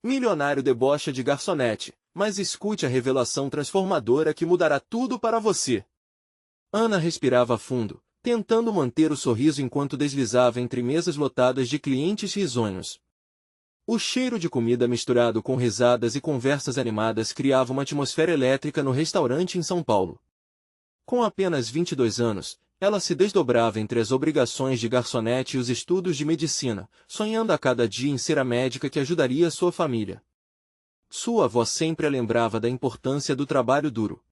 Milionário debocha de garçonete, mas escute a revelação transformadora que mudará tudo para você. Ana respirava fundo, tentando manter o sorriso enquanto deslizava entre mesas lotadas de clientes risonhos. O cheiro de comida misturado com risadas e conversas animadas criava uma atmosfera elétrica no restaurante em São Paulo. Com apenas 22 anos, ela se desdobrava entre as obrigações de garçonete e os estudos de medicina, sonhando a cada dia em ser a médica que ajudaria sua família. Sua avó sempre a lembrava da importância do trabalho duro.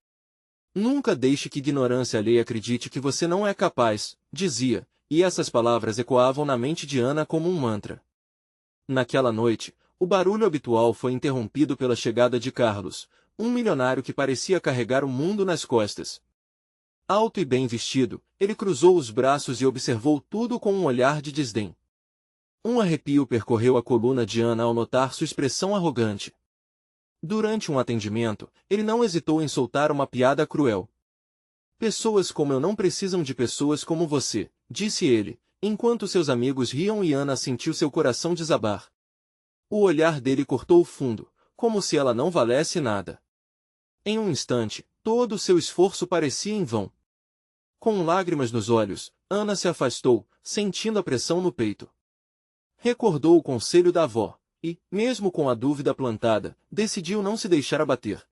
Nunca deixe que ignorância alheia acredite que você não é capaz, dizia, e essas palavras ecoavam na mente de Ana como um mantra. Naquela noite, o barulho habitual foi interrompido pela chegada de Carlos, um milionário que parecia carregar o mundo nas costas. Alto e bem vestido, ele cruzou os braços e observou tudo com um olhar de desdém. Um arrepio percorreu a coluna de Ana ao notar sua expressão arrogante. Durante um atendimento, ele não hesitou em soltar uma piada cruel. "Pessoas como eu não precisam de pessoas como você", disse ele, enquanto seus amigos riam e Ana sentiu seu coração desabar. O olhar dele cortou o fundo, como se ela não valesse nada. Em um instante, todo o seu esforço parecia em vão. Com lágrimas nos olhos, Ana se afastou, sentindo a pressão no peito. Recordou o conselho da avó, e, mesmo com a dúvida plantada, decidiu não se deixar abater.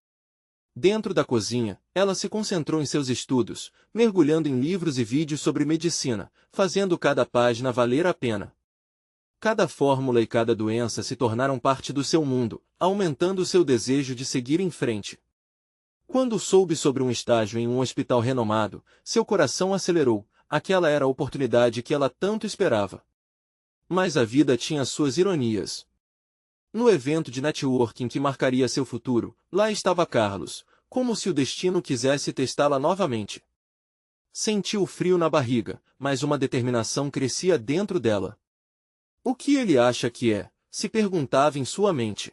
Dentro da cozinha, ela se concentrou em seus estudos, mergulhando em livros e vídeos sobre medicina, fazendo cada página valer a pena. Cada fórmula e cada doença se tornaram parte do seu mundo, aumentando seu desejo de seguir em frente. Quando soube sobre um estágio em um hospital renomado, seu coração acelerou, aquela era a oportunidade que ela tanto esperava. Mas a vida tinha suas ironias. No evento de networking que marcaria seu futuro, lá estava Carlos, como se o destino quisesse testá-la novamente. Sentiu frio na barriga, mas uma determinação crescia dentro dela. "O que ele acha que é?", se perguntava em sua mente.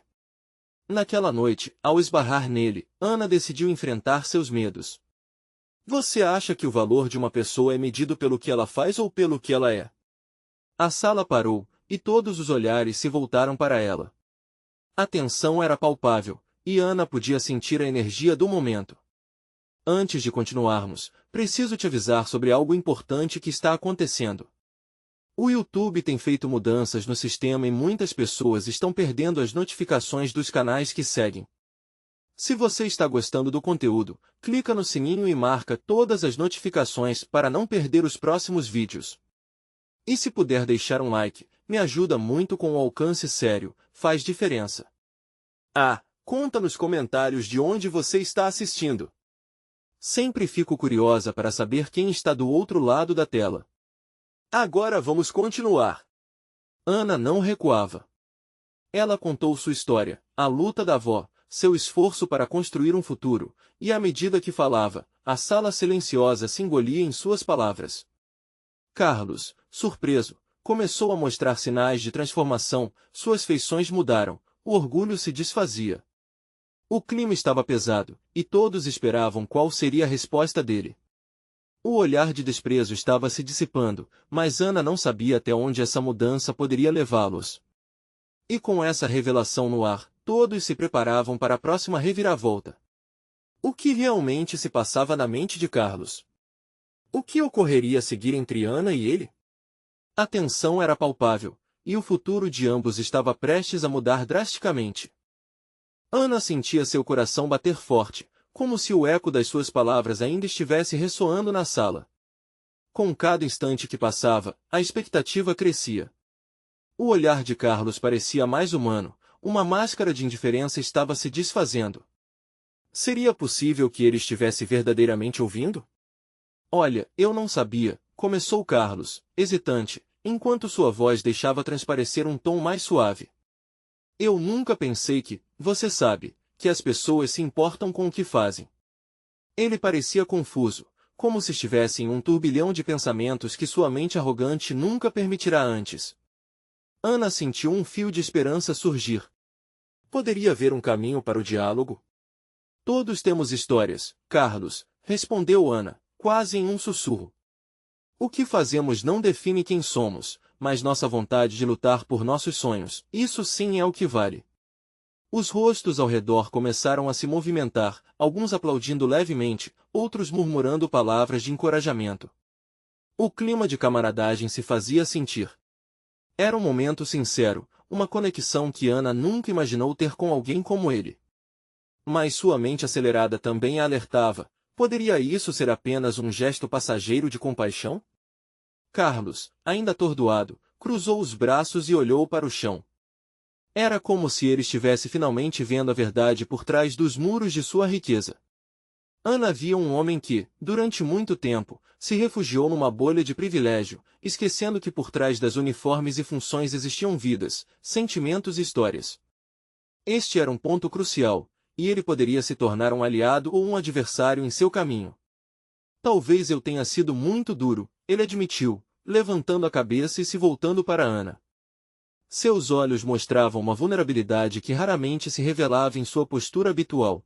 Naquela noite, ao esbarrar nele, Ana decidiu enfrentar seus medos. "Você acha que o valor de uma pessoa é medido pelo que ela faz ou pelo que ela é?" A sala parou, e todos os olhares se voltaram para ela. A tensão era palpável, e Ana podia sentir a energia do momento. "Antes de continuarmos, preciso te avisar sobre algo importante que está acontecendo. O YouTube tem feito mudanças no sistema e muitas pessoas estão perdendo as notificações dos canais que seguem. Se você está gostando do conteúdo, clica no sininho e marca todas as notificações para não perder os próximos vídeos. E se puder deixar um like, me ajuda muito com o alcance sério, faz diferença. Conta nos comentários de onde você está assistindo. Sempre fico curiosa para saber quem está do outro lado da tela. Agora vamos continuar." Ana não recuava. Ela contou sua história, a luta da avó, seu esforço para construir um futuro, e à medida que falava, a sala silenciosa se engolia em suas palavras. Carlos, surpreso, começou a mostrar sinais de transformação, suas feições mudaram, o orgulho se desfazia. O clima estava pesado, e todos esperavam qual seria a resposta dele. O olhar de desprezo estava se dissipando, mas Ana não sabia até onde essa mudança poderia levá-los. E com essa revelação no ar, todos se preparavam para a próxima reviravolta. O que realmente se passava na mente de Carlos? O que ocorreria a seguir entre Ana e ele? A tensão era palpável, e o futuro de ambos estava prestes a mudar drasticamente. Ana sentia seu coração bater forte, como se o eco das suas palavras ainda estivesse ressoando na sala. Com cada instante que passava, a expectativa crescia. O olhar de Carlos parecia mais humano, uma máscara de indiferença estava se desfazendo. Seria possível que ele estivesse verdadeiramente ouvindo? "Olha, eu não sabia", começou Carlos, hesitante, enquanto sua voz deixava transparecer um tom mais suave. "Eu nunca pensei que, você sabe, que as pessoas se importam com o que fazem." Ele parecia confuso, como se estivesse em um turbilhão de pensamentos que sua mente arrogante nunca permitirá antes. Ana sentiu um fio de esperança surgir. Poderia haver um caminho para o diálogo? "Todos temos histórias, Carlos", respondeu Ana, quase em um sussurro. "O que fazemos não define quem somos, mas nossa vontade de lutar por nossos sonhos, isso sim é o que vale." Os rostos ao redor começaram a se movimentar, alguns aplaudindo levemente, outros murmurando palavras de encorajamento. O clima de camaradagem se fazia sentir. Era um momento sincero, uma conexão que Ana nunca imaginou ter com alguém como ele. Mas sua mente acelerada também a alertava: poderia isso ser apenas um gesto passageiro de compaixão? Carlos, ainda atordoado, cruzou os braços e olhou para o chão. Era como se ele estivesse finalmente vendo a verdade por trás dos muros de sua riqueza. Ana via um homem que, durante muito tempo, se refugiou numa bolha de privilégio, esquecendo que por trás das uniformes e funções existiam vidas, sentimentos e histórias. Este era um ponto crucial, e ele poderia se tornar um aliado ou um adversário em seu caminho. Talvez eu tenha sido muito duro, ele admitiu, levantando a cabeça e se voltando para Ana. Seus olhos mostravam uma vulnerabilidade que raramente se revelava em sua postura habitual.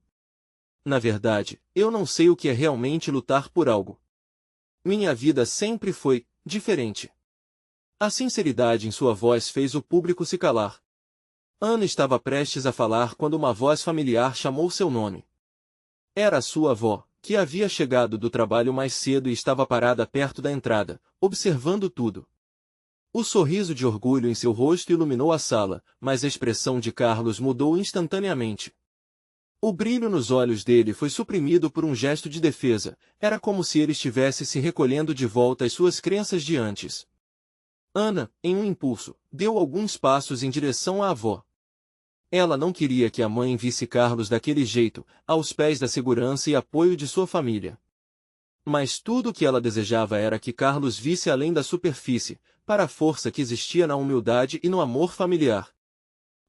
Na verdade, eu não sei o que é realmente lutar por algo. Minha vida sempre foi diferente. A sinceridade em sua voz fez o público se calar. Ana estava prestes a falar quando uma voz familiar chamou seu nome. Era sua avó, que havia chegado do trabalho mais cedo e estava parada perto da entrada, observando tudo. O sorriso de orgulho em seu rosto iluminou a sala, mas a expressão de Carlos mudou instantaneamente. O brilho nos olhos dele foi suprimido por um gesto de defesa, era como se ele estivesse se recolhendo de volta às suas crenças de antes. Ana, em um impulso, deu alguns passos em direção à avó. Ela não queria que a mãe visse Carlos daquele jeito, aos pés da segurança e apoio de sua família. Mas tudo o que ela desejava era que Carlos visse além da superfície, para a força que existia na humildade e no amor familiar.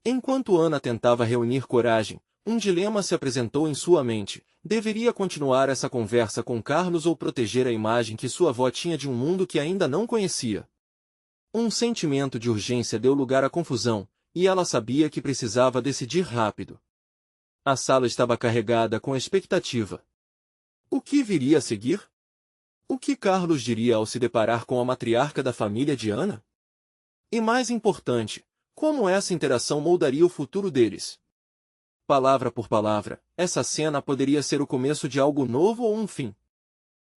Enquanto Ana tentava reunir coragem, um dilema se apresentou em sua mente: deveria continuar essa conversa com Carlos ou proteger a imagem que sua avó tinha de um mundo que ainda não conhecia? Um sentimento de urgência deu lugar à confusão, e ela sabia que precisava decidir rápido. A sala estava carregada com expectativa. O que viria a seguir? O que Carlos diria ao se deparar com a matriarca da família de Ana? E mais importante, como essa interação moldaria o futuro deles? Palavra por palavra, essa cena poderia ser o começo de algo novo ou um fim.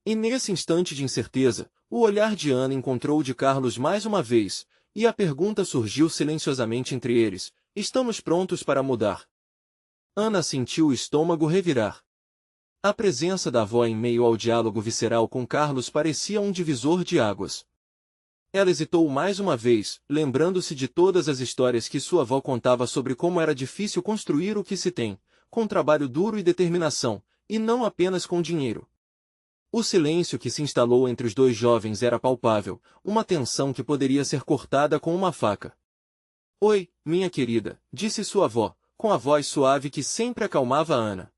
E nesse instante de incerteza, o olhar de Ana encontrou o de Carlos mais uma vez, e a pergunta surgiu silenciosamente entre eles: estamos prontos para mudar? Ana sentiu o estômago revirar. A presença da avó em meio ao diálogo visceral com Carlos parecia um divisor de águas. Ela hesitou mais uma vez, lembrando-se de todas as histórias que sua avó contava sobre como era difícil construir o que se tem, com trabalho duro e determinação, e não apenas com dinheiro. O silêncio que se instalou entre os dois jovens era palpável, uma tensão que poderia ser cortada com uma faca. Oi, minha querida, disse sua avó, com a voz suave que sempre acalmava Ana.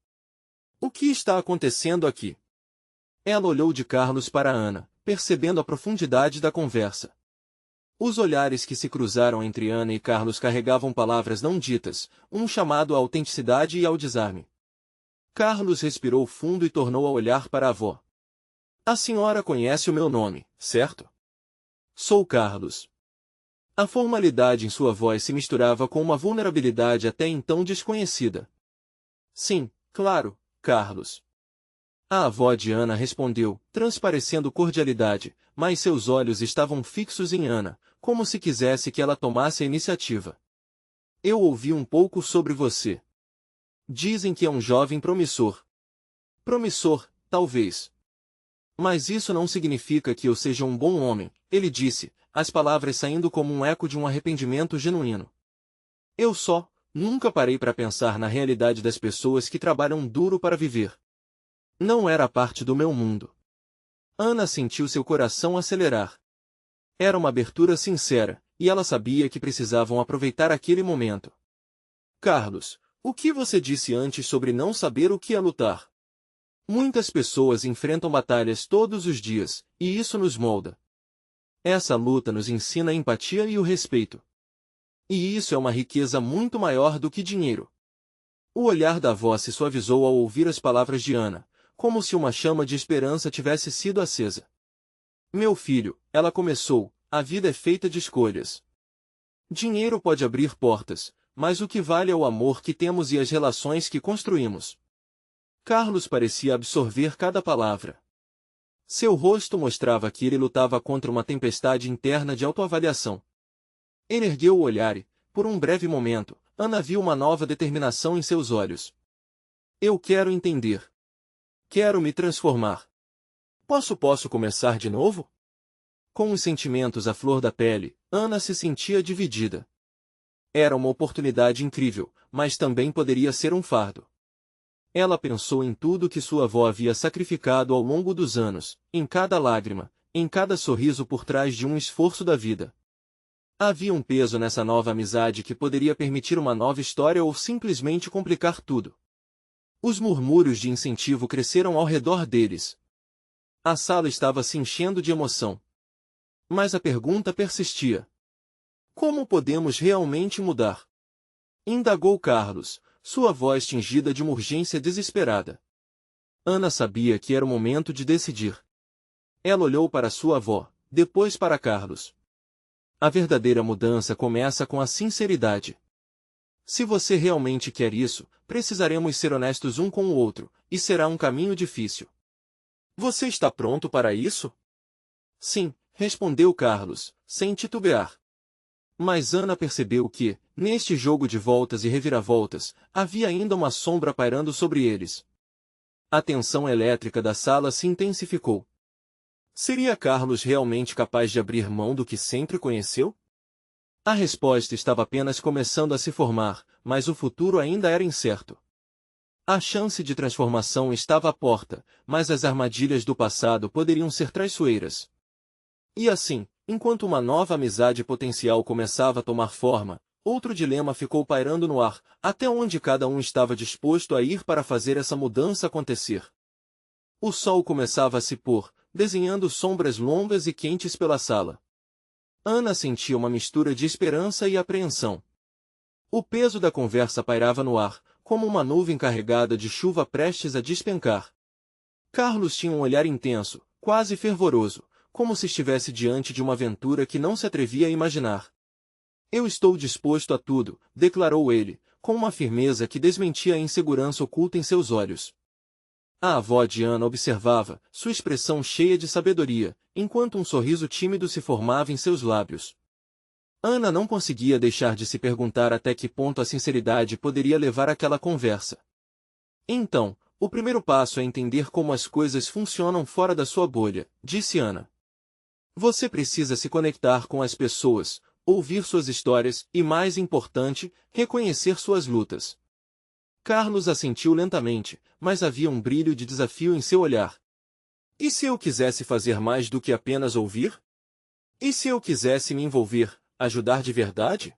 O que está acontecendo aqui? Ela olhou de Carlos para Ana, percebendo a profundidade da conversa. Os olhares que se cruzaram entre Ana e Carlos carregavam palavras não ditas, um chamado à autenticidade e ao desarme. Carlos respirou fundo e tornou a olhar para a avó. A senhora conhece o meu nome, certo? Sou Carlos. A formalidade em sua voz se misturava com uma vulnerabilidade até então desconhecida. Sim, claro, Carlos. A avó de Ana respondeu, transparecendo cordialidade, mas seus olhos estavam fixos em Ana, como se quisesse que ela tomasse a iniciativa. Eu ouvi um pouco sobre você. Dizem que é um jovem promissor. Promissor, talvez. Mas isso não significa que eu seja um bom homem, ele disse, as palavras saindo como um eco de um arrependimento genuíno. Eu nunca parei para pensar na realidade das pessoas que trabalham duro para viver. Não era parte do meu mundo. Ana sentiu seu coração acelerar. Era uma abertura sincera, e ela sabia que precisavam aproveitar aquele momento. Carlos, o que você disse antes sobre não saber o que é lutar? Muitas pessoas enfrentam batalhas todos os dias, e isso nos molda. Essa luta nos ensina a empatia e o respeito. E isso é uma riqueza muito maior do que dinheiro. O olhar da avó se suavizou ao ouvir as palavras de Ana, como se uma chama de esperança tivesse sido acesa. Meu filho, ela começou, a vida é feita de escolhas. Dinheiro pode abrir portas, mas o que vale é o amor que temos e as relações que construímos. Carlos parecia absorver cada palavra. Seu rosto mostrava que ele lutava contra uma tempestade interna de autoavaliação. Ele ergueu o olhar e, por um breve momento, Ana viu uma nova determinação em seus olhos. Eu quero entender. Quero me transformar. Posso começar de novo? Com os sentimentos à flor da pele, Ana se sentia dividida. Era uma oportunidade incrível, mas também poderia ser um fardo. Ela pensou em tudo que sua avó havia sacrificado ao longo dos anos, em cada lágrima, em cada sorriso por trás de um esforço da vida. Havia um peso nessa nova amizade que poderia permitir uma nova história ou simplesmente complicar tudo. Os murmúrios de incentivo cresceram ao redor deles. A sala estava se enchendo de emoção. Mas a pergunta persistia. Como podemos realmente mudar? Indagou Carlos, sua voz tingida de uma urgência desesperada. Ana sabia que era o momento de decidir. Ela olhou para sua avó, depois para Carlos. A verdadeira mudança começa com a sinceridade. Se você realmente quer isso, precisaremos ser honestos um com o outro, e será um caminho difícil. Você está pronto para isso? Sim, respondeu Carlos, sem titubear. Mas Ana percebeu que, neste jogo de voltas e reviravoltas, havia ainda uma sombra pairando sobre eles. A tensão elétrica da sala se intensificou. Seria Carlos realmente capaz de abrir mão do que sempre conheceu? A resposta estava apenas começando a se formar, mas o futuro ainda era incerto. A chance de transformação estava à porta, mas as armadilhas do passado poderiam ser traiçoeiras. E assim, enquanto uma nova amizade potencial começava a tomar forma, outro dilema ficou pairando no ar, até onde cada um estava disposto a ir para fazer essa mudança acontecer. O sol começava a se pôr, desenhando sombras longas e quentes pela sala. Ana sentia uma mistura de esperança e apreensão. O peso da conversa pairava no ar, como uma nuvem carregada de chuva prestes a despencar. Carlos tinha um olhar intenso, quase fervoroso, como se estivesse diante de uma aventura que não se atrevia a imaginar. Eu estou disposto a tudo, declarou ele, com uma firmeza que desmentia a insegurança oculta em seus olhos. A avó de Ana observava, sua expressão cheia de sabedoria, enquanto um sorriso tímido se formava em seus lábios. Ana não conseguia deixar de se perguntar até que ponto a sinceridade poderia levar àquela conversa. Então, o primeiro passo é entender como as coisas funcionam fora da sua bolha, disse Ana. Você precisa se conectar com as pessoas, ouvir suas histórias e, mais importante, reconhecer suas lutas. Carlos assentiu lentamente, mas havia um brilho de desafio em seu olhar. E se eu quisesse fazer mais do que apenas ouvir? E se eu quisesse me envolver, ajudar de verdade?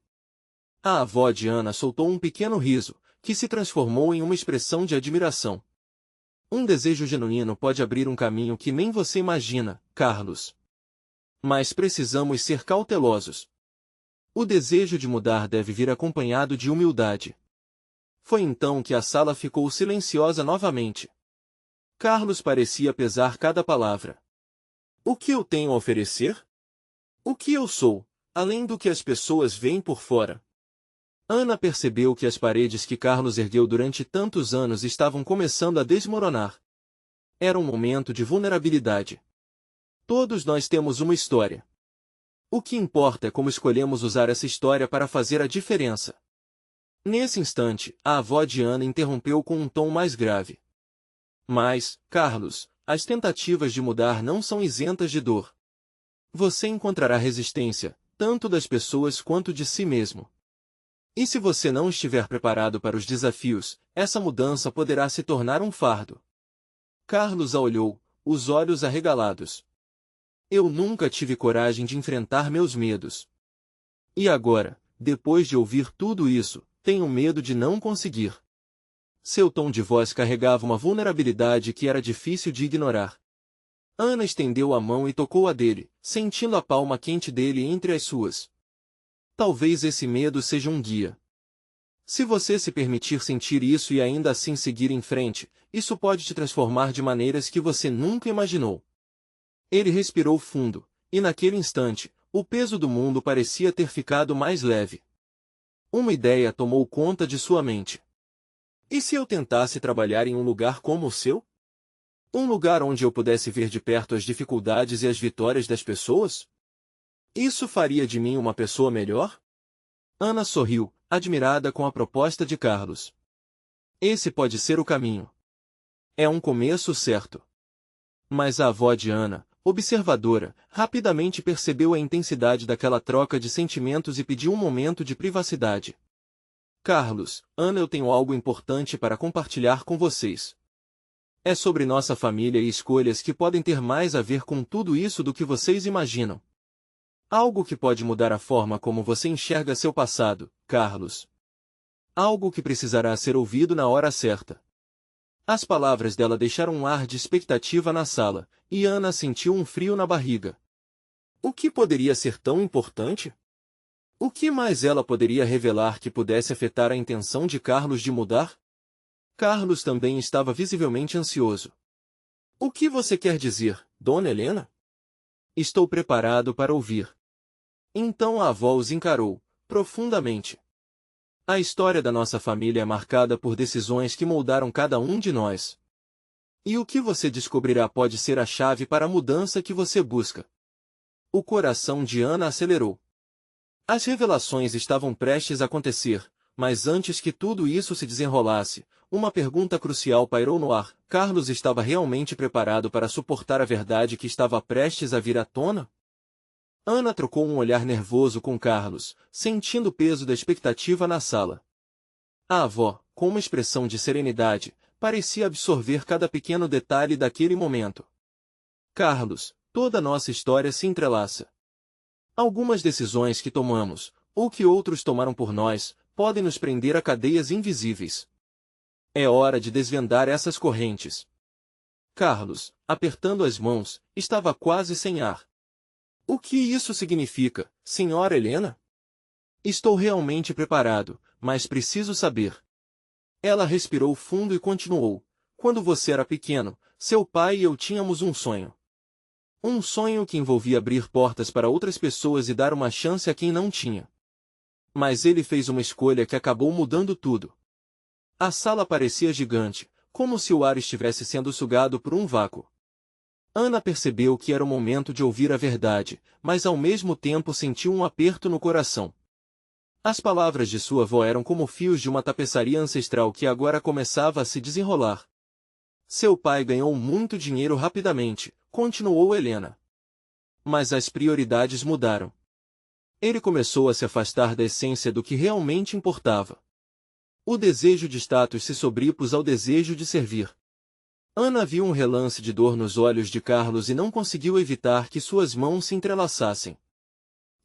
A avó de Ana soltou um pequeno riso, que se transformou em uma expressão de admiração. Um desejo genuíno pode abrir um caminho que nem você imagina, Carlos. Mas precisamos ser cautelosos. O desejo de mudar deve vir acompanhado de humildade. Foi então que a sala ficou silenciosa novamente. Carlos parecia pesar cada palavra. O que eu tenho a oferecer? O que eu sou, além do que as pessoas veem por fora? Ana percebeu que as paredes que Carlos ergueu durante tantos anos estavam começando a desmoronar. Era um momento de vulnerabilidade. Todos nós temos uma história. O que importa é como escolhemos usar essa história para fazer a diferença. Nesse instante, a avó de Ana interrompeu com um tom mais grave. Mas, Carlos, as tentativas de mudar não são isentas de dor. Você encontrará resistência, tanto das pessoas quanto de si mesmo. E se você não estiver preparado para os desafios, essa mudança poderá se tornar um fardo. Carlos a olhou, os olhos arregalados. Eu nunca tive coragem de enfrentar meus medos. E agora, depois de ouvir tudo isso, tenho medo de não conseguir. Seu tom de voz carregava uma vulnerabilidade que era difícil de ignorar. Ana estendeu a mão e tocou a dele, sentindo a palma quente dele entre as suas. Talvez esse medo seja um guia. Se você se permitir sentir isso e ainda assim seguir em frente, isso pode te transformar de maneiras que você nunca imaginou. Ele respirou fundo, e naquele instante, o peso do mundo parecia ter ficado mais leve. Uma ideia tomou conta de sua mente. E se eu tentasse trabalhar em um lugar como o seu? Um lugar onde eu pudesse ver de perto as dificuldades e as vitórias das pessoas? Isso faria de mim uma pessoa melhor? Ana sorriu, admirada com a proposta de Carlos. Esse pode ser o caminho. É um começo certo. Mas a avó de Ana, observadora, rapidamente percebeu a intensidade daquela troca de sentimentos e pediu um momento de privacidade. Carlos, Ana, eu tenho algo importante para compartilhar com vocês. É sobre nossa família e escolhas que podem ter mais a ver com tudo isso do que vocês imaginam. Algo que pode mudar a forma como você enxerga seu passado, Carlos. Algo que precisará ser ouvido na hora certa. As palavras dela deixaram um ar de expectativa na sala, e Ana sentiu um frio na barriga. O que poderia ser tão importante? O que mais ela poderia revelar que pudesse afetar a intenção de Carlos de mudar? Carlos também estava visivelmente ansioso. O que você quer dizer, Dona Helena? Estou preparado para ouvir. Então a avó os encarou, profundamente. A história da nossa família é marcada por decisões que moldaram cada um de nós. E o que você descobrirá pode ser a chave para a mudança que você busca. O coração de Ana acelerou. As revelações estavam prestes a acontecer, mas antes que tudo isso se desenrolasse, uma pergunta crucial pairou no ar. Carlos estava realmente preparado para suportar a verdade que estava prestes a vir à tona? Ana trocou um olhar nervoso com Carlos, sentindo o peso da expectativa na sala. A avó, com uma expressão de serenidade, parecia absorver cada pequeno detalhe daquele momento. Carlos, toda nossa história se entrelaça. Algumas decisões que tomamos, ou que outros tomaram por nós, podem nos prender a cadeias invisíveis. É hora de desvendar essas correntes. Carlos, apertando as mãos, estava quase sem ar. O que isso significa, senhora Helena? Estou realmente preparado, mas preciso saber. Ela respirou fundo e continuou. Quando você era pequeno, seu pai e eu tínhamos um sonho. Um sonho que envolvia abrir portas para outras pessoas e dar uma chance a quem não tinha. Mas ele fez uma escolha que acabou mudando tudo. A sala parecia gigante, como se o ar estivesse sendo sugado por um vácuo. Ana percebeu que era o momento de ouvir a verdade, mas ao mesmo tempo sentiu um aperto no coração. As palavras de sua avó eram como fios de uma tapeçaria ancestral que agora começava a se desenrolar. Seu pai ganhou muito dinheiro rapidamente, continuou Helena. Mas as prioridades mudaram. Ele começou a se afastar da essência do que realmente importava. O desejo de status se sobrepôs ao desejo de servir. Ana viu um relance de dor nos olhos de Carlos e não conseguiu evitar que suas mãos se entrelaçassem.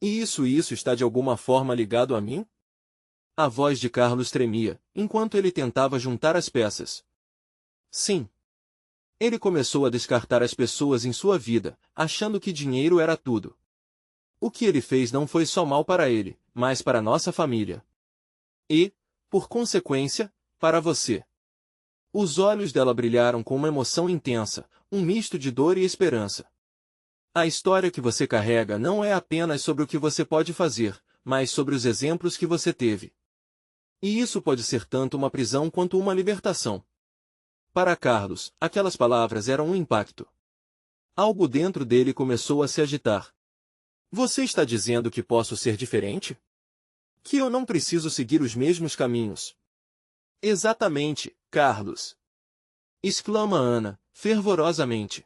E isso está de alguma forma ligado a mim? A voz de Carlos tremia, enquanto ele tentava juntar as peças. Sim. Ele começou a descartar as pessoas em sua vida, achando que dinheiro era tudo. O que ele fez não foi só mal para ele, mas para nossa família. E, por consequência, para você. Os olhos dela brilharam com uma emoção intensa, um misto de dor e esperança. A história que você carrega não é apenas sobre o que você pode fazer, mas sobre os exemplos que você teve. E isso pode ser tanto uma prisão quanto uma libertação. Para Carlos, aquelas palavras eram um impacto. Algo dentro dele começou a se agitar. Você está dizendo que posso ser diferente? Que eu não preciso seguir os mesmos caminhos? Exatamente, Carlos! Exclama Ana, fervorosamente.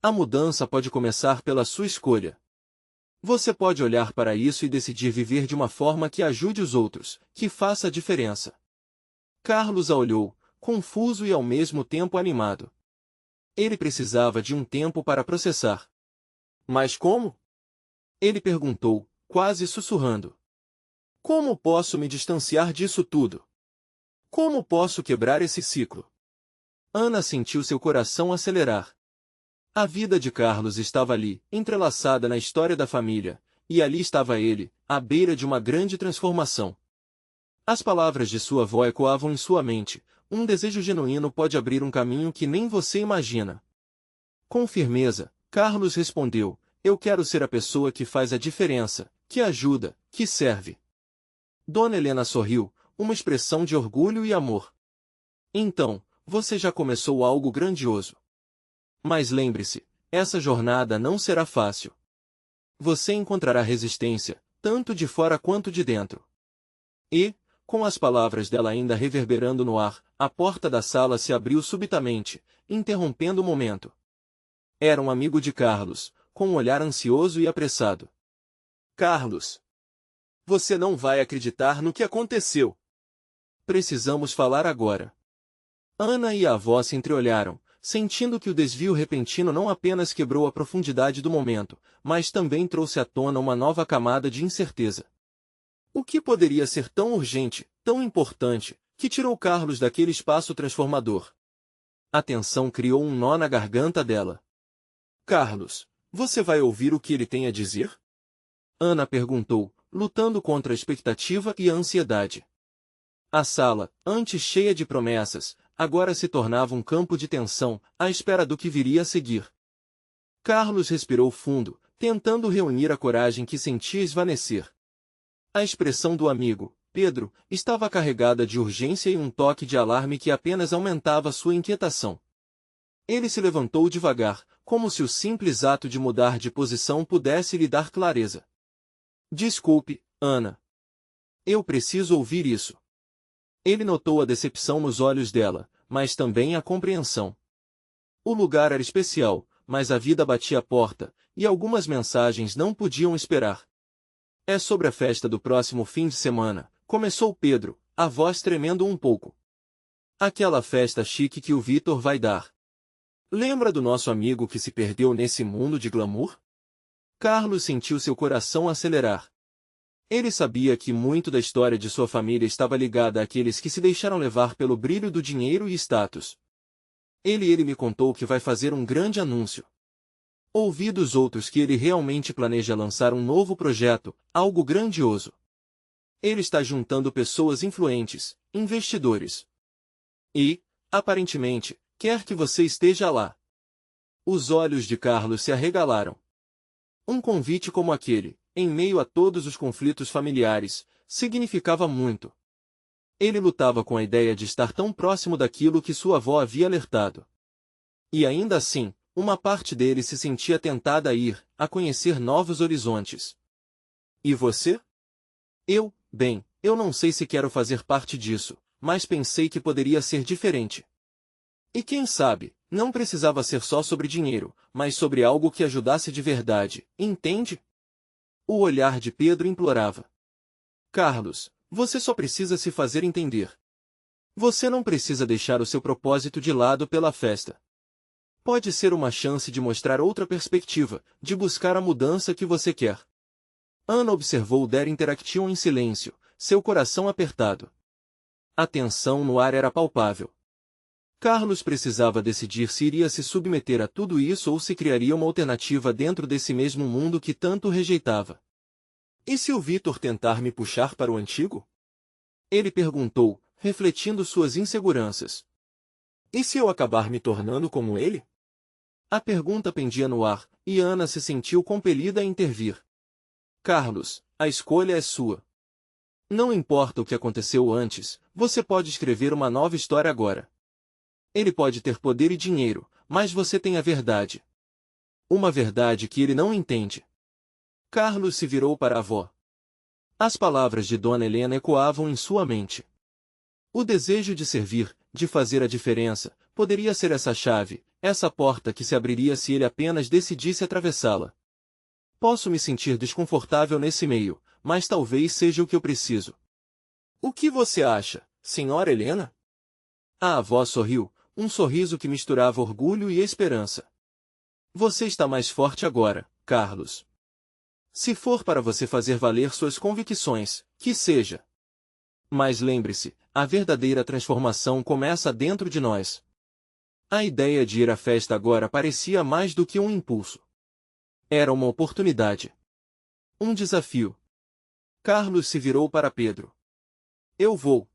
A mudança pode começar pela sua escolha. Você pode olhar para isso e decidir viver de uma forma que ajude os outros, que faça a diferença. Carlos a olhou, confuso e ao mesmo tempo animado. Ele precisava de um tempo para processar. Mas como? Ele perguntou, quase sussurrando. Como posso me distanciar disso tudo? Como posso quebrar esse ciclo? Ana sentiu seu coração acelerar. A vida de Carlos estava ali, entrelaçada na história da família, e ali estava ele, à beira de uma grande transformação. As palavras de sua avó ecoavam em sua mente. Um desejo genuíno pode abrir um caminho que nem você imagina. Com firmeza, Carlos respondeu, eu quero ser a pessoa que faz a diferença, que ajuda, que serve. Dona Helena sorriu, uma expressão de orgulho e amor. Então, você já começou algo grandioso. Mas lembre-se, essa jornada não será fácil. Você encontrará resistência, tanto de fora quanto de dentro. E, com as palavras dela ainda reverberando no ar, a porta da sala se abriu subitamente, interrompendo o momento. Era um amigo de Carlos, com um olhar ansioso e apressado. Carlos! Você não vai acreditar no que aconteceu. Precisamos falar agora. Ana e a avó se entreolharam, sentindo que o desvio repentino não apenas quebrou a profundidade do momento, mas também trouxe à tona uma nova camada de incerteza. O que poderia ser tão urgente, tão importante, que tirou Carlos daquele espaço transformador? A tensão criou um nó na garganta dela. Carlos, você vai ouvir o que ele tem a dizer? Ana perguntou, lutando contra a expectativa e a ansiedade. A sala, antes cheia de promessas, agora se tornava um campo de tensão, à espera do que viria a seguir. Carlos respirou fundo, tentando reunir a coragem que sentia esvanecer. A expressão do amigo, Pedro, estava carregada de urgência e um toque de alarme que apenas aumentava sua inquietação. Ele se levantou devagar, como se o simples ato de mudar de posição pudesse lhe dar clareza. Desculpe, Ana. Eu preciso ouvir isso. Ele notou a decepção nos olhos dela, mas também a compreensão. O lugar era especial, mas a vida batia a porta, e algumas mensagens não podiam esperar. É sobre a festa do próximo fim de semana, começou Pedro, a voz tremendo um pouco. Aquela festa chique que o Vitor vai dar. Lembra do nosso amigo que se perdeu nesse mundo de glamour? Carlos sentiu seu coração acelerar. Ele sabia que muito da história de sua família estava ligada àqueles que se deixaram levar pelo brilho do dinheiro e status. Ele me contou que vai fazer um grande anúncio. Ouvi dos outros que ele realmente planeja lançar um novo projeto, algo grandioso. Ele está juntando pessoas influentes, investidores. E, aparentemente, quer que você esteja lá. Os olhos de Carlos se arregalaram. Um convite como aquele, em meio a todos os conflitos familiares, significava muito. Ele lutava com a ideia de estar tão próximo daquilo que sua avó havia alertado. E ainda assim, uma parte dele se sentia tentada a ir, a conhecer novos horizontes. E você? Eu não sei se quero fazer parte disso, mas pensei que poderia ser diferente. E quem sabe, não precisava ser só sobre dinheiro, mas sobre algo que ajudasse de verdade, entende? O olhar de Pedro implorava. Carlos, você só precisa se fazer entender. Você não precisa deixar o seu propósito de lado pela festa. Pode ser uma chance de mostrar outra perspectiva, de buscar a mudança que você quer. Ana observou Der Interaction em silêncio, seu coração apertado. A tensão no ar era palpável. Carlos precisava decidir se iria se submeter a tudo isso ou se criaria uma alternativa dentro desse mesmo mundo que tanto rejeitava. E se o Vitor tentar me puxar para o antigo? Ele perguntou, refletindo suas inseguranças. E se eu acabar me tornando como ele? A pergunta pendia no ar, e Ana se sentiu compelida a intervir. Carlos, a escolha é sua. Não importa o que aconteceu antes, você pode escrever uma nova história agora. Ele pode ter poder e dinheiro, mas você tem a verdade. Uma verdade que ele não entende. Carlos se virou para a avó. As palavras de Dona Helena ecoavam em sua mente. O desejo de servir, de fazer a diferença, poderia ser essa chave, essa porta que se abriria se ele apenas decidisse atravessá-la. Posso me sentir desconfortável nesse meio, mas talvez seja o que eu preciso. O que você acha, senhora Helena? A avó sorriu, um sorriso que misturava orgulho e esperança. Você está mais forte agora, Carlos. Se for para você fazer valer suas convicções, que seja. Mas lembre-se, a verdadeira transformação começa dentro de nós. A ideia de ir à festa agora parecia mais do que um impulso. Era uma oportunidade. Um desafio. Carlos se virou para Pedro. Eu vou.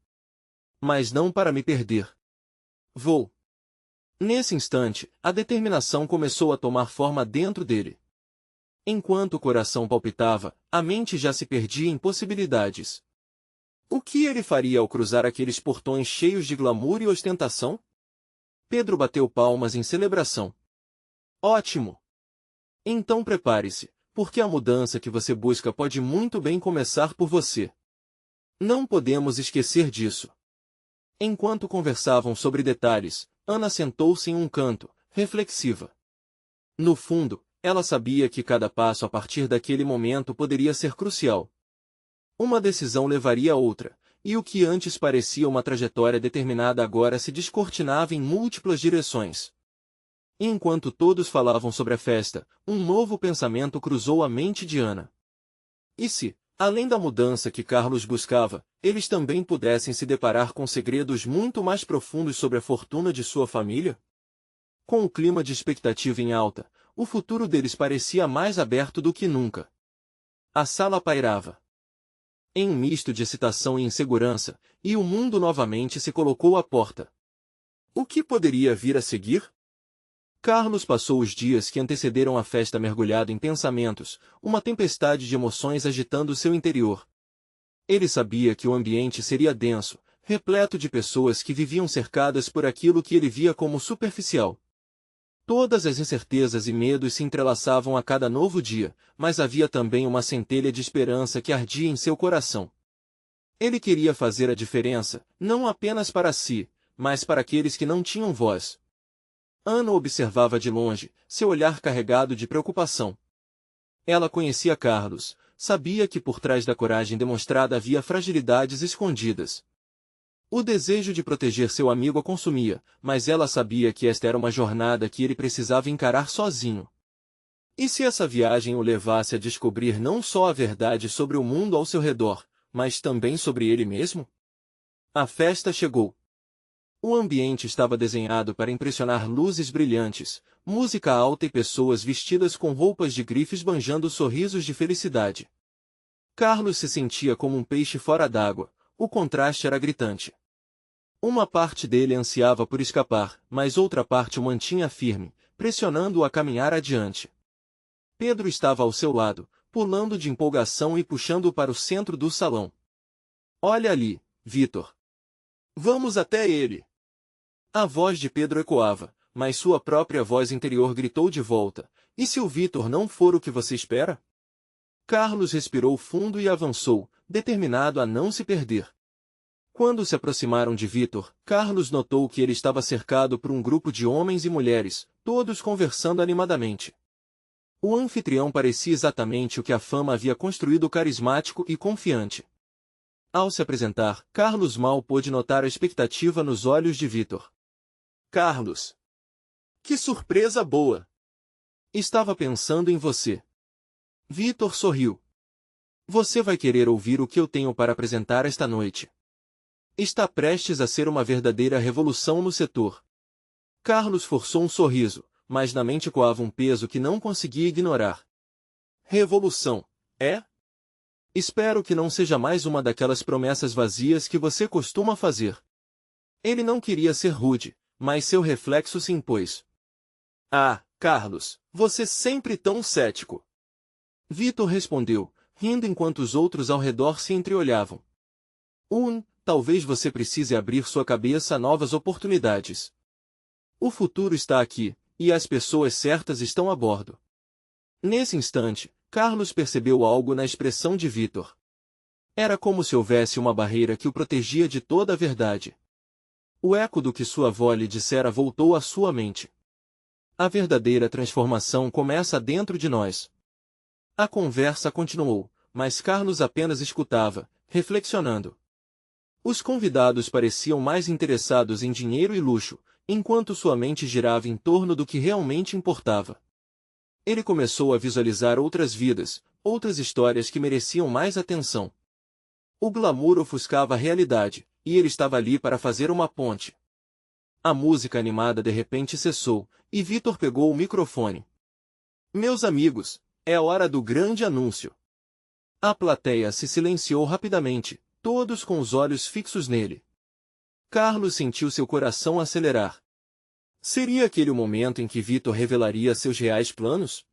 Mas não para me perder. Vou. Nesse instante, a determinação começou a tomar forma dentro dele. Enquanto o coração palpitava, a mente já se perdia em possibilidades. O que ele faria ao cruzar aqueles portões cheios de glamour e ostentação? Pedro bateu palmas em celebração. Ótimo! Então prepare-se, porque a mudança que você busca pode muito bem começar por você. Não podemos esquecer disso. Enquanto conversavam sobre detalhes, Ana sentou-se em um canto, reflexiva. No fundo, ela sabia que cada passo a partir daquele momento poderia ser crucial. Uma decisão levaria a outra, e o que antes parecia uma trajetória determinada agora se descortinava em múltiplas direções. Enquanto todos falavam sobre a festa, um novo pensamento cruzou a mente de Ana. E se, além da mudança que Carlos buscava, eles também pudessem se deparar com segredos muito mais profundos sobre a fortuna de sua família? Com o clima de expectativa em alta, o futuro deles parecia mais aberto do que nunca. A sala pairava em um misto de excitação e insegurança, e o mundo novamente se colocou à porta. O que poderia vir a seguir? Carlos passou os dias que antecederam a festa mergulhado em pensamentos, uma tempestade de emoções agitando seu interior. Ele sabia que o ambiente seria denso, repleto de pessoas que viviam cercadas por aquilo que ele via como superficial. Todas as incertezas e medos se entrelaçavam a cada novo dia, mas havia também uma centelha de esperança que ardia em seu coração. Ele queria fazer a diferença, não apenas para si, mas para aqueles que não tinham voz. Ana observava de longe, seu olhar carregado de preocupação. Ela conhecia Carlos, sabia que por trás da coragem demonstrada havia fragilidades escondidas. O desejo de proteger seu amigo a consumia, mas ela sabia que esta era uma jornada que ele precisava encarar sozinho. E se essa viagem o levasse a descobrir não só a verdade sobre o mundo ao seu redor, mas também sobre ele mesmo? A festa chegou. O ambiente estava desenhado para impressionar luzes brilhantes, música alta e pessoas vestidas com roupas de grife esbanjando sorrisos de felicidade. Carlos se sentia como um peixe fora d'água, o contraste era gritante. Uma parte dele ansiava por escapar, mas outra parte o mantinha firme, pressionando-o a caminhar adiante. Pedro estava ao seu lado, pulando de empolgação e puxando-o para o centro do salão. Olha ali, Vitor. Vamos até ele. A voz de Pedro ecoava, mas sua própria voz interior gritou de volta. E se o Vitor não for o que você espera? Carlos respirou fundo e avançou, determinado a não se perder. Quando se aproximaram de Vitor, Carlos notou que ele estava cercado por um grupo de homens e mulheres, todos conversando animadamente. O anfitrião parecia exatamente o que a fama havia construído, carismático e confiante. Ao se apresentar, Carlos mal pôde notar a expectativa nos olhos de Vitor. Carlos! Que surpresa boa! Estava pensando em você. Vitor sorriu. Você vai querer ouvir o que eu tenho para apresentar esta noite. Está prestes a ser uma verdadeira revolução no setor. Carlos forçou um sorriso, mas na mente coava um peso que não conseguia ignorar. Revolução, é? Espero que não seja mais uma daquelas promessas vazias que você costuma fazer. Ele não queria ser rude, mas seu reflexo se impôs. Ah, Carlos, você sempre tão cético. Vitor respondeu, rindo enquanto os outros ao redor se entreolhavam. Talvez você precise abrir sua cabeça a novas oportunidades. O futuro está aqui, e as pessoas certas estão a bordo. Nesse instante, Carlos percebeu algo na expressão de Vitor. Era como se houvesse uma barreira que o protegia de toda a verdade. O eco do que sua avó lhe dissera voltou à sua mente. A verdadeira transformação começa dentro de nós. A conversa continuou, mas Carlos apenas escutava, reflexionando. Os convidados pareciam mais interessados em dinheiro e luxo, enquanto sua mente girava em torno do que realmente importava. Ele começou a visualizar outras vidas, outras histórias que mereciam mais atenção. O glamour ofuscava a realidade, e ele estava ali para fazer uma ponte. A música animada de repente cessou, e Vitor pegou o microfone. Meus amigos, é hora do grande anúncio. A plateia se silenciou rapidamente, todos com os olhos fixos nele. Carlos sentiu seu coração acelerar. Seria aquele o momento em que Vitor revelaria seus reais planos?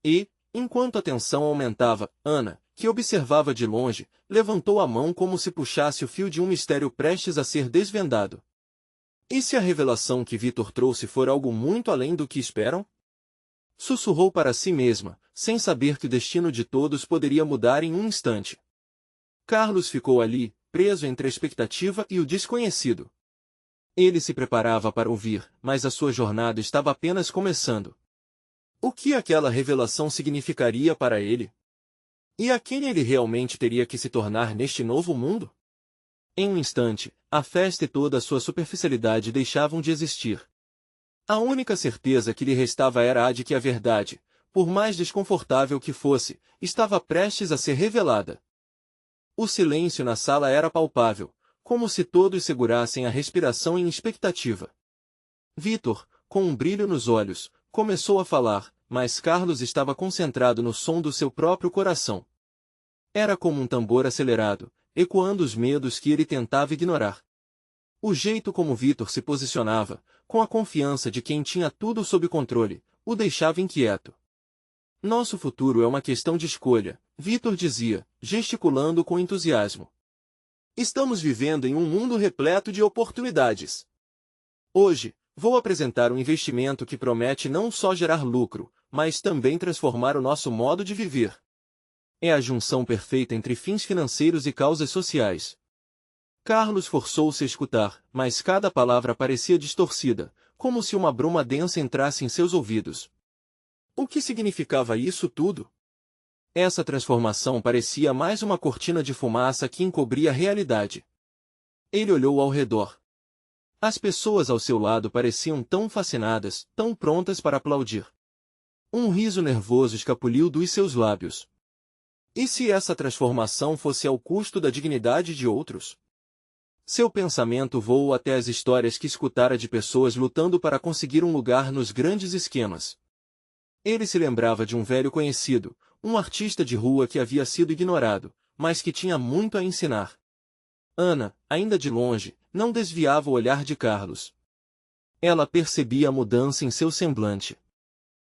E, enquanto a tensão aumentava, Ana, que observava de longe, levantou a mão como se puxasse o fio de um mistério prestes a ser desvendado. E se a revelação que Vitor trouxe for algo muito além do que esperam? Sussurrou para si mesma, sem saber que o destino de todos poderia mudar em um instante. Carlos ficou ali, preso entre a expectativa e o desconhecido. Ele se preparava para ouvir, mas a sua jornada estava apenas começando. O que aquela revelação significaria para ele? E a quem ele realmente teria que se tornar neste novo mundo? Em um instante, a festa e toda a sua superficialidade deixavam de existir. A única certeza que lhe restava era a de que a verdade, por mais desconfortável que fosse, estava prestes a ser revelada. O silêncio na sala era palpável, como se todos segurassem a respiração em expectativa. Vitor, com um brilho nos olhos, começou a falar, mas Carlos estava concentrado no som do seu próprio coração. Era como um tambor acelerado, ecoando os medos que ele tentava ignorar. O jeito como Vitor se posicionava, com a confiança de quem tinha tudo sob controle, o deixava inquieto. Nosso futuro é uma questão de escolha, Vitor dizia, gesticulando com entusiasmo. Estamos vivendo em um mundo repleto de oportunidades. Hoje, vou apresentar um investimento que promete não só gerar lucro, mas também transformar o nosso modo de viver. É a junção perfeita entre fins financeiros e causas sociais. Carlos forçou-se a escutar, mas cada palavra parecia distorcida, como se uma bruma densa entrasse em seus ouvidos. O que significava isso tudo? Essa transformação parecia mais uma cortina de fumaça que encobria a realidade. Ele olhou ao redor. As pessoas ao seu lado pareciam tão fascinadas, tão prontas para aplaudir. Um riso nervoso escapuliu dos seus lábios. E se essa transformação fosse ao custo da dignidade de outros? Seu pensamento voou até as histórias que escutara de pessoas lutando para conseguir um lugar nos grandes esquemas. Ele se lembrava de um velho conhecido, um artista de rua que havia sido ignorado, mas que tinha muito a ensinar. Ana, ainda de longe, não desviava o olhar de Carlos. Ela percebia a mudança em seu semblante.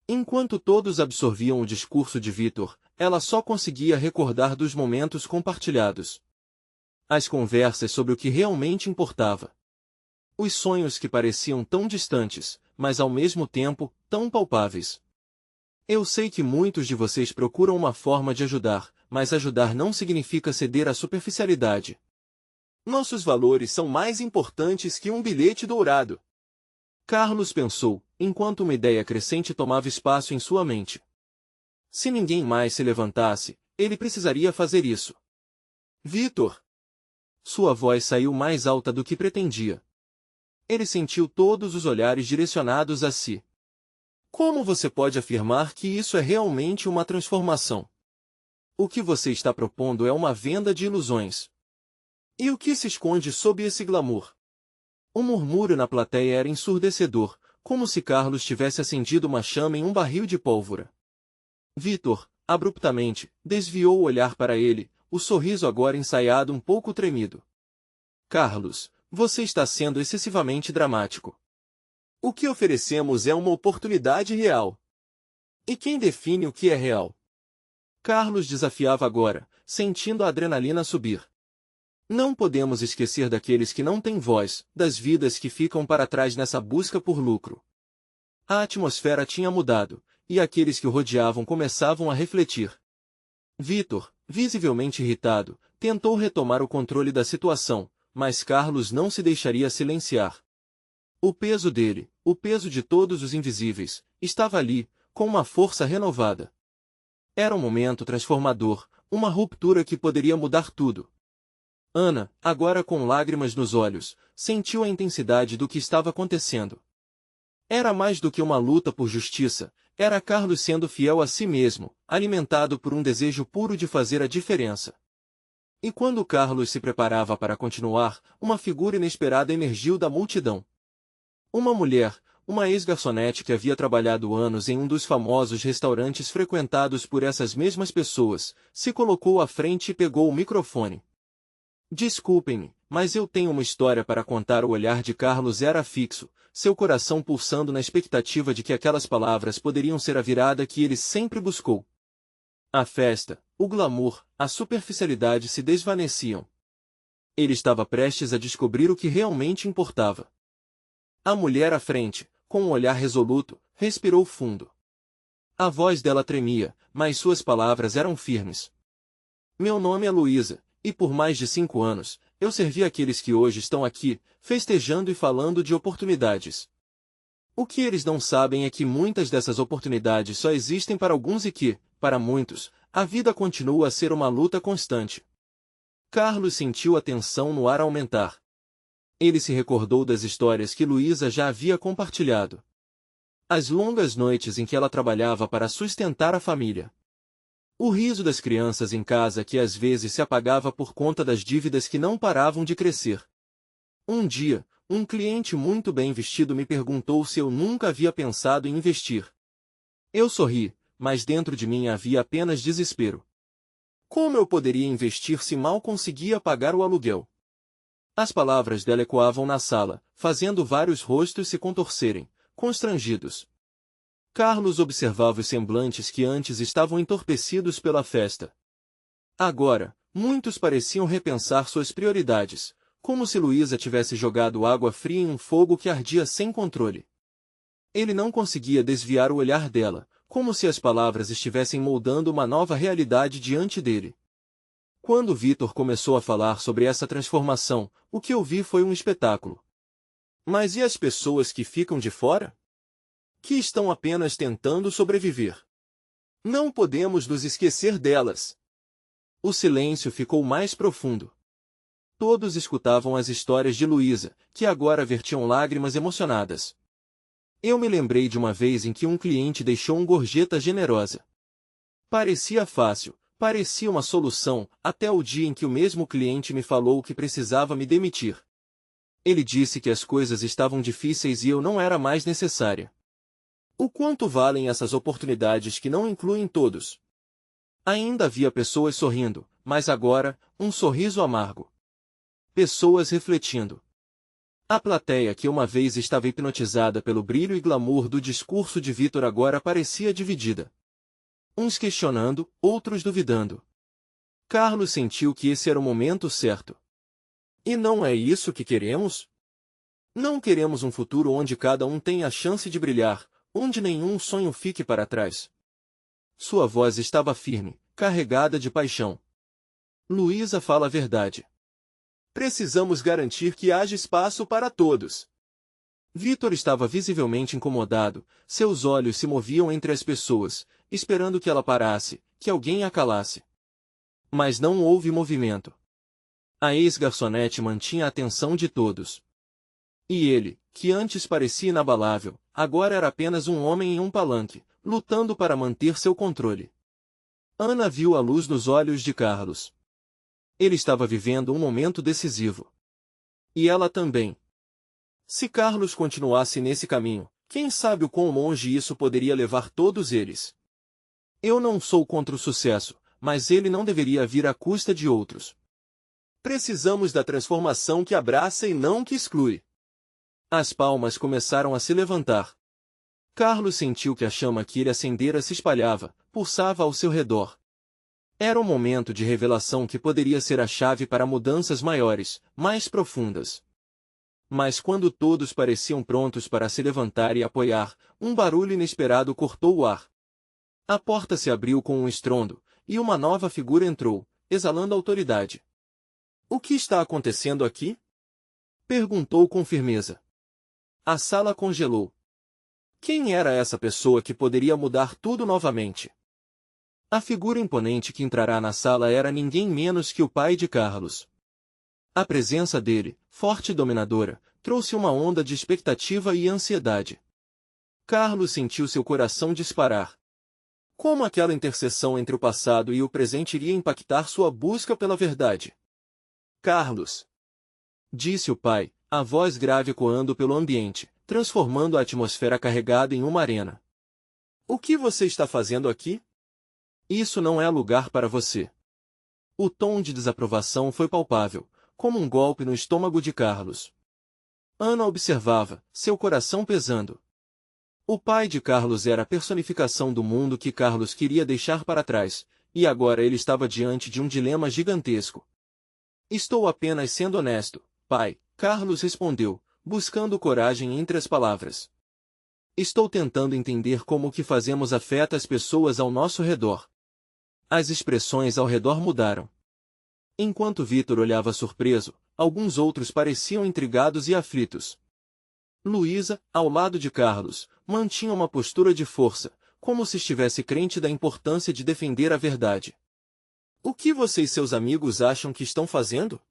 Enquanto todos absorviam o discurso de Vitor, ela só conseguia recordar dos momentos compartilhados. As conversas sobre o que realmente importava. Os sonhos que pareciam tão distantes, mas ao mesmo tempo, tão palpáveis. Eu sei que muitos de vocês procuram uma forma de ajudar, mas ajudar não significa ceder à superficialidade. Nossos valores são mais importantes que um bilhete dourado. Carlos pensou, enquanto uma ideia crescente tomava espaço em sua mente. Se ninguém mais se levantasse, ele precisaria fazer isso. Vitor! Sua voz saiu mais alta do que pretendia. Ele sentiu todos os olhares direcionados a si. Como você pode afirmar que isso é realmente uma transformação? O que você está propondo é uma venda de ilusões. E o que se esconde sob esse glamour? O murmúrio na plateia era ensurdecedor, como se Carlos tivesse acendido uma chama em um barril de pólvora. Vitor, abruptamente, desviou o olhar para ele, o sorriso agora ensaiado um pouco tremido. Carlos, você está sendo excessivamente dramático. O que oferecemos é uma oportunidade real. E quem define o que é real? Carlos desafiava agora, sentindo a adrenalina subir. Não podemos esquecer daqueles que não têm voz, das vidas que ficam para trás nessa busca por lucro. A atmosfera tinha mudado, e aqueles que o rodeavam começavam a refletir. Vitor, visivelmente irritado, tentou retomar o controle da situação, mas Carlos não se deixaria silenciar. O peso dele, o peso de todos os invisíveis, estava ali, com uma força renovada. Era um momento transformador, uma ruptura que poderia mudar tudo. Ana, agora com lágrimas nos olhos, sentiu a intensidade do que estava acontecendo. Era mais do que uma luta por justiça, era Carlos sendo fiel a si mesmo, alimentado por um desejo puro de fazer a diferença. E quando Carlos se preparava para continuar, uma figura inesperada emergiu da multidão. Uma mulher, uma ex-garçonete que havia trabalhado anos em um dos famosos restaurantes frequentados por essas mesmas pessoas, se colocou à frente e pegou o microfone. Desculpem-me, mas eu tenho uma história para contar. O olhar de Carlos era fixo, seu coração pulsando na expectativa de que aquelas palavras poderiam ser a virada que ele sempre buscou. A festa, o glamour, a superficialidade se desvaneciam. Ele estava prestes a descobrir o que realmente importava. A mulher à frente, com um olhar resoluto, respirou fundo. A voz dela tremia, mas suas palavras eram firmes. Meu nome é Luísa, e por mais de 5 anos, eu servi aqueles que hoje estão aqui, festejando e falando de oportunidades. O que eles não sabem é que muitas dessas oportunidades só existem para alguns e que, para muitos, a vida continua a ser uma luta constante. Carlos sentiu a tensão no ar aumentar. Ele se recordou das histórias que Luísa já havia compartilhado. As longas noites em que ela trabalhava para sustentar a família. O riso das crianças em casa que às vezes se apagava por conta das dívidas que não paravam de crescer. Um dia, um cliente muito bem vestido me perguntou se eu nunca havia pensado em investir. Eu sorri, mas dentro de mim havia apenas desespero. Como eu poderia investir se mal conseguia pagar o aluguel? As palavras dela ecoavam na sala, fazendo vários rostos se contorcerem, constrangidos. Carlos observava os semblantes que antes estavam entorpecidos pela festa. Agora, muitos pareciam repensar suas prioridades, como se Luísa tivesse jogado água fria em um fogo que ardia sem controle. Ele não conseguia desviar o olhar dela, como se as palavras estivessem moldando uma nova realidade diante dele. Quando Vitor começou a falar sobre essa transformação, o que eu vi foi um espetáculo. Mas e as pessoas que ficam de fora? Que estão apenas tentando sobreviver. Não podemos nos esquecer delas. O silêncio ficou mais profundo. Todos escutavam as histórias de Luísa, que agora vertiam lágrimas emocionadas. Eu me lembrei de uma vez em que um cliente deixou uma gorjeta generosa. Parecia fácil, parecia uma solução, até o dia em que o mesmo cliente me falou que precisava me demitir. Ele disse que as coisas estavam difíceis e eu não era mais necessária. O quanto valem essas oportunidades que não incluem todos? Ainda havia pessoas sorrindo, mas agora, um sorriso amargo. Pessoas refletindo. A plateia que uma vez estava hipnotizada pelo brilho e glamour do discurso de Vitor agora parecia dividida. Uns questionando, outros duvidando. Carlos sentiu que esse era o momento certo. E não é isso que queremos? Não queremos um futuro onde cada um tenha a chance de brilhar, onde nenhum sonho fique para trás. Sua voz estava firme, carregada de paixão. Luísa fala a verdade. Precisamos garantir que haja espaço para todos. Vitor estava visivelmente incomodado, seus olhos se moviam entre as pessoas, esperando que ela parasse, que alguém a calasse. Mas não houve movimento. A ex-garçonete mantinha a atenção de todos. E ele, que antes parecia inabalável, agora era apenas um homem em um palanque, lutando para manter seu controle. Ana viu a luz nos olhos de Carlos. Ele estava vivendo um momento decisivo. E ela também. Se Carlos continuasse nesse caminho, quem sabe o quão longe isso poderia levar todos eles. Eu não sou contra o sucesso, mas ele não deveria vir à custa de outros. Precisamos da transformação que abraça e não que exclui. As palmas começaram a se levantar. Carlos sentiu que a chama que ele acendera se espalhava, pulsava ao seu redor. Era um momento de revelação que poderia ser a chave para mudanças maiores, mais profundas. Mas quando todos pareciam prontos para se levantar e apoiar, um barulho inesperado cortou o ar. A porta se abriu com um estrondo, e uma nova figura entrou, exalando autoridade. O que está acontecendo aqui? Perguntou com firmeza. A sala congelou. Quem era essa pessoa que poderia mudar tudo novamente? A figura imponente que entrará na sala era ninguém menos que o pai de Carlos. A presença dele, forte e dominadora, trouxe uma onda de expectativa e ansiedade. Carlos sentiu seu coração disparar. Como aquela interseção entre o passado e o presente iria impactar sua busca pela verdade? Carlos! Disse o pai, a voz grave ecoando pelo ambiente, transformando a atmosfera carregada em uma arena. O que você está fazendo aqui? Isso não é lugar para você. O tom de desaprovação foi palpável, como um golpe no estômago de Carlos. Ana observava, seu coração pesando. O pai de Carlos era a personificação do mundo que Carlos queria deixar para trás, E agora ele estava diante de um dilema gigantesco. Estou apenas sendo honesto, pai, Carlos respondeu, buscando coragem entre as palavras. Estou tentando entender como o que fazemos afeta as pessoas ao nosso redor. As expressões ao redor mudaram. Enquanto Vitor olhava surpreso, alguns outros pareciam intrigados e aflitos. Luísa, ao lado de Carlos, mantinha uma postura de força, como se estivesse crente da importância de defender a verdade. O que você e seus amigos acham que estão fazendo?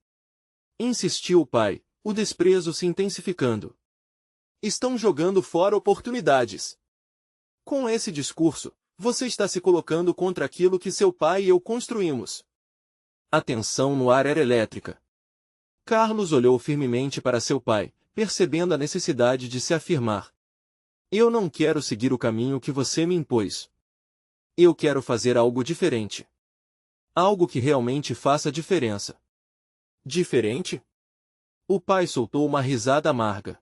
Insistiu o pai, o desprezo se intensificando. Estão jogando fora oportunidades. Com esse discurso, você está se colocando contra aquilo que seu pai e eu construímos. A tensão no ar era elétrica. Carlos olhou firmemente para seu pai, percebendo a necessidade de se afirmar. Eu não quero seguir o caminho que você me impôs. Eu quero fazer algo diferente. Algo que realmente faça diferença. Diferente? O pai soltou uma risada amarga.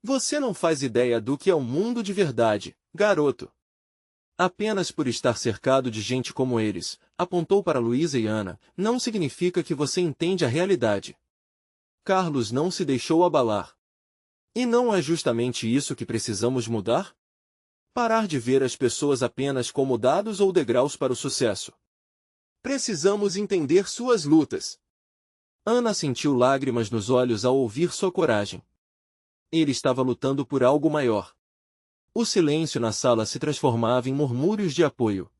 Você não faz ideia do que é o mundo de verdade, garoto. Apenas por estar cercado de gente como eles, apontou para Luísa e Ana, não significa que você entende a realidade. Carlos não se deixou abalar. E não é justamente isso que precisamos mudar? Parar de ver as pessoas apenas como dados ou degraus para o sucesso. Precisamos entender suas lutas. Ana sentiu lágrimas nos olhos ao ouvir sua coragem. Ele estava lutando por algo maior. O silêncio na sala se transformava em murmúrios de apoio.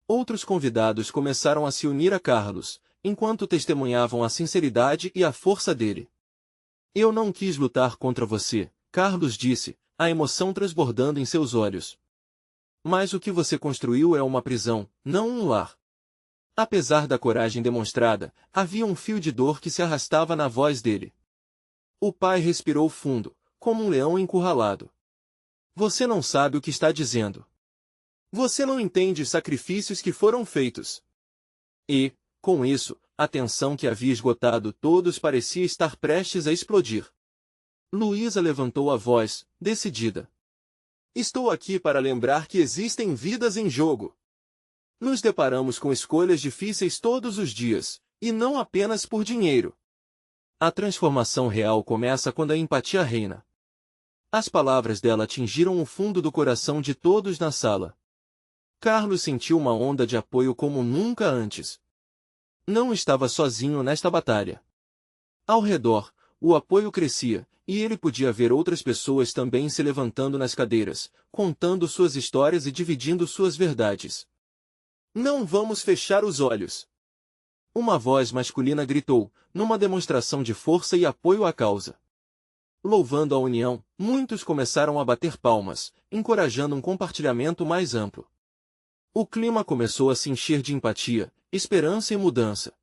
Outros convidados começaram a se unir a Carlos, enquanto testemunhavam a sinceridade e a força dele. Eu não quis lutar contra você, Carlos disse, a emoção transbordando em seus olhos. Mas o que você construiu é uma prisão, não um lar. Apesar da coragem demonstrada, havia um fio de dor que se arrastava na voz dele. O pai respirou fundo, como um leão encurralado. Você não sabe o que está dizendo. Você não entende os sacrifícios que foram feitos. E, com isso, a tensão que havia esgotado todos parecia estar prestes a explodir. Luísa levantou a voz, decidida. Estou aqui para lembrar que existem vidas em jogo. Nos deparamos com escolhas difíceis todos os dias, e não apenas por dinheiro. A transformação real começa quando a empatia reina. As palavras dela atingiram o fundo do coração de todos na sala. Carlos sentiu uma onda de apoio como nunca antes. Não estava sozinho nesta batalha. Ao redor, o apoio crescia, e ele podia ver outras pessoas também se levantando nas cadeiras, contando suas histórias e dividindo suas verdades. Não vamos fechar os olhos. Uma voz masculina gritou, numa demonstração de força e apoio à causa. Louvando a união, muitos começaram a bater palmas, encorajando um compartilhamento mais amplo. O clima começou a se encher de empatia, esperança e mudança.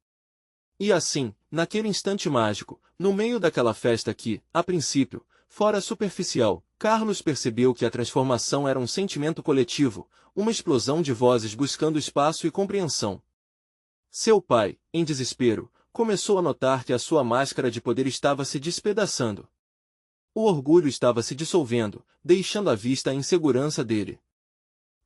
E assim, naquele instante mágico, no meio daquela festa que, a princípio, fora superficial, Carlos percebeu que a transformação era um sentimento coletivo, uma explosão de vozes buscando espaço e compreensão. Seu pai, em desespero, começou a notar que a sua máscara de poder estava se despedaçando. O orgulho estava se dissolvendo, deixando à vista a insegurança dele.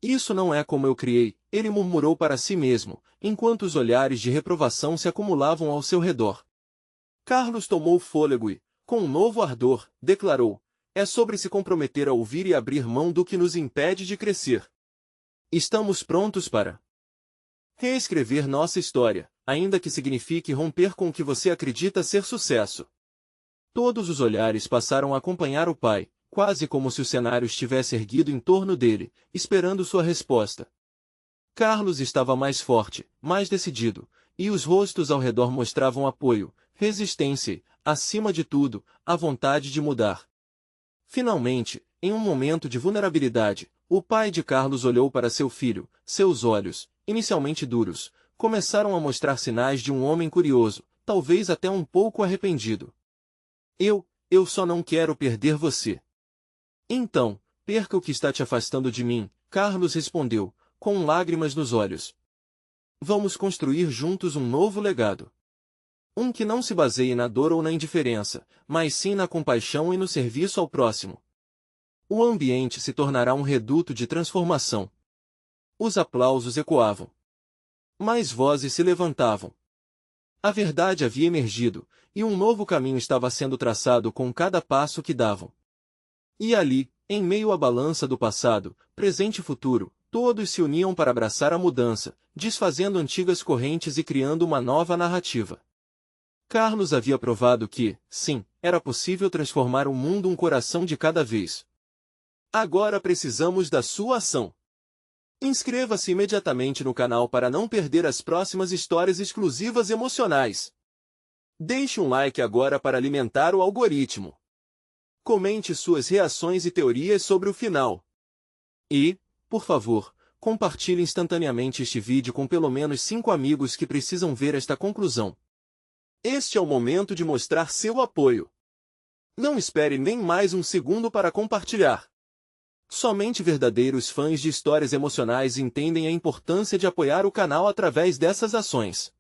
Isso não é como eu criei, ele murmurou para si mesmo, enquanto os olhares de reprovação se acumulavam ao seu redor. Carlos tomou fôlego e, com um novo ardor, declarou, é sobre se comprometer a ouvir e abrir mão do que nos impede de crescer. Estamos prontos para reescrever nossa história, ainda que signifique romper com o que você acredita ser sucesso. Todos os olhares passaram a acompanhar o pai, quase como se o cenário estivesse erguido em torno dele, esperando sua resposta. Carlos estava mais forte, mais decidido, e os rostos ao redor mostravam apoio, resistência e, acima de tudo, a vontade de mudar. Finalmente, em um momento de vulnerabilidade, o pai de Carlos olhou para seu filho, seus olhos, inicialmente duros, começaram a mostrar sinais de um homem curioso, talvez até um pouco arrependido. Eu só não quero perder você. Então, perca o que está te afastando de mim, Carlos respondeu, com lágrimas nos olhos. Vamos construir juntos um novo legado. Um que não se baseie na dor ou na indiferença, mas sim na compaixão e no serviço ao próximo. O ambiente se tornará um reduto de transformação. Os aplausos ecoavam. mais vozes se levantavam. A verdade havia emergido, e um novo caminho estava sendo traçado com cada passo que davam. E ali, em meio à balança do passado, presente e futuro, todos se uniam para abraçar a mudança, desfazendo antigas correntes e criando uma nova narrativa. Carlos havia provado que, sim, era possível transformar o mundo um coração de cada vez. Agora precisamos da sua ação. Inscreva-se imediatamente no canal para não perder as próximas histórias exclusivas emocionais. Deixe um like agora para alimentar o algoritmo. Comente suas reações e teorias sobre o final. E, por favor, compartilhe instantaneamente este vídeo com pelo menos 5 amigos que precisam ver esta conclusão. Este é o momento de mostrar seu apoio. Não espere nem mais um segundo para compartilhar. Somente verdadeiros fãs de histórias emocionais entendem a importância de apoiar o canal através dessas ações.